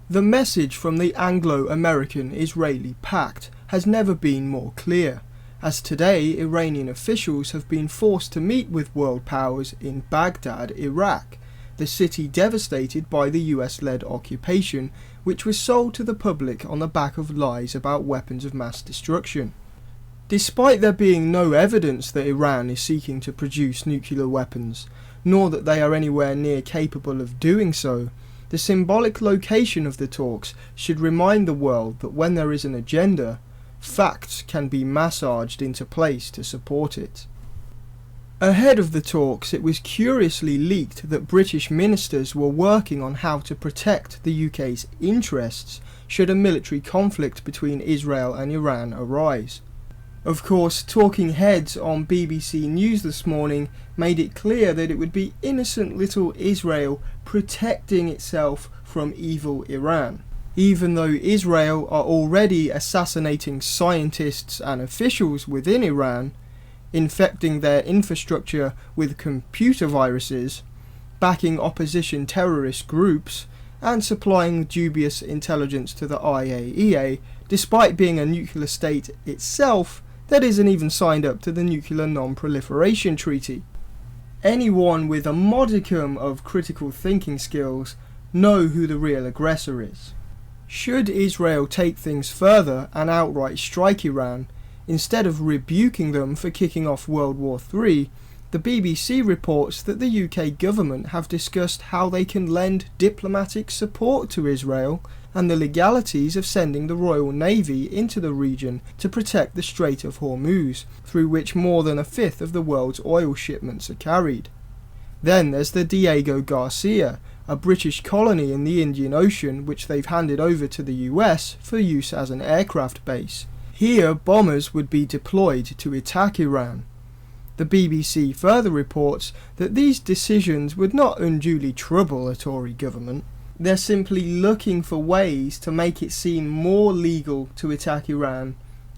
The message from the Anglo-American Israeli pact has never been more clear, as today Iranian officials have been forced to meet with world powers in Baghdad, Iraq, the city devastated by the US-led occupation, which was sold to the public on the back of lies about weapons of mass destruction. Despite there being no evidence that Iran is seeking to produce nuclear weapons, nor that they are anywhere near capable of doing so, the symbolic location of the talks should remind the world that when there is an agenda, facts can be massaged into place to support it. Ahead of the talks, it was curiously leaked that British ministers were working on how to protect the UK's interests should a military conflict between Israel and Iran arise. Of course, talking heads on BBC News this morning made it clear that it would be innocent little Israel protecting itself from evil Iran, even though Israel are already assassinating scientists and officials within Iran, infecting their infrastructure with computer viruses, backing opposition terrorist groups, and supplying dubious intelligence to the IAEA, despite being a nuclear state itself that isn't even signed up to the Nuclear Non-Proliferation Treaty. Anyone with a modicum of critical thinking skills know who the real aggressor is. Should Israel take things further and outright strike Iran, instead of rebuking them for kicking off World War III, the BBC reports that the UK government have discussed how they can lend diplomatic support to Israel and the legalities of sending the Royal Navy into the region to protect the Strait of Hormuz, through which more than a fifth of the world's oil shipments are carried. Then there's the Diego Garcia, a British colony in the Indian Ocean which they've handed over to the US for use as an aircraft base. Here bombers would be deployed to attack Iran. The BBC further reports that these decisions would not unduly trouble a Tory government. They're simply looking for ways to make it seem more legal to attack Iran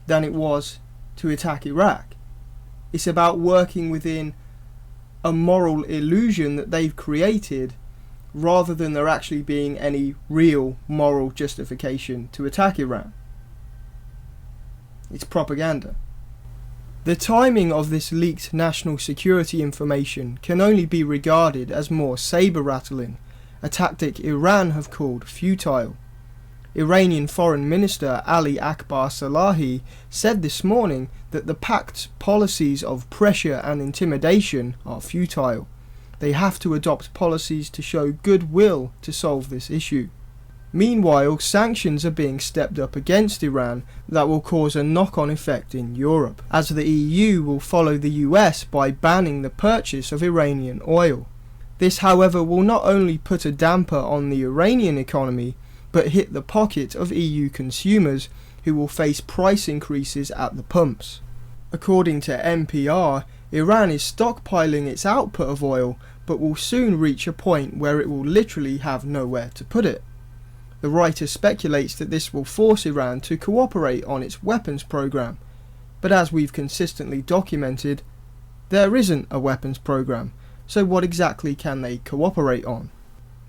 than it was to attack Iraq. It's about working within a moral illusion that they've created, rather than there actually being any real moral justification to attack Iran. It's propaganda. The timing of this leaked national security information can only be regarded as more saber-rattling, a tactic Iran have called futile. Iranian Foreign Minister Ali Akbar Salahi said this morning that the pact's policies of pressure and intimidation are futile. They have to adopt policies to show goodwill to solve this issue. Meanwhile, sanctions are being stepped up against Iran that will cause a knock-on effect in Europe, as the EU will follow the US by banning the purchase of Iranian oil. This, however, will not only put a damper on the Iranian economy, but hit the pocket of EU consumers who will face price increases at the pumps. According to NPR, Iran is stockpiling its output of oil, but will soon reach a point where it will literally have nowhere to put it. The writer speculates that this will force Iran to cooperate on its weapons program, but as we've consistently documented, there isn't a weapons program, so what exactly can they cooperate on?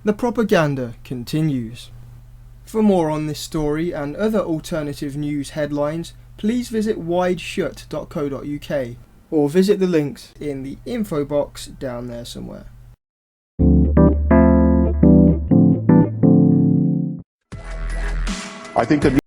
The propaganda continues. For more on this story and other alternative news headlines, please visit wideshut.co.uk or visit the links in the info box down there somewhere. I think that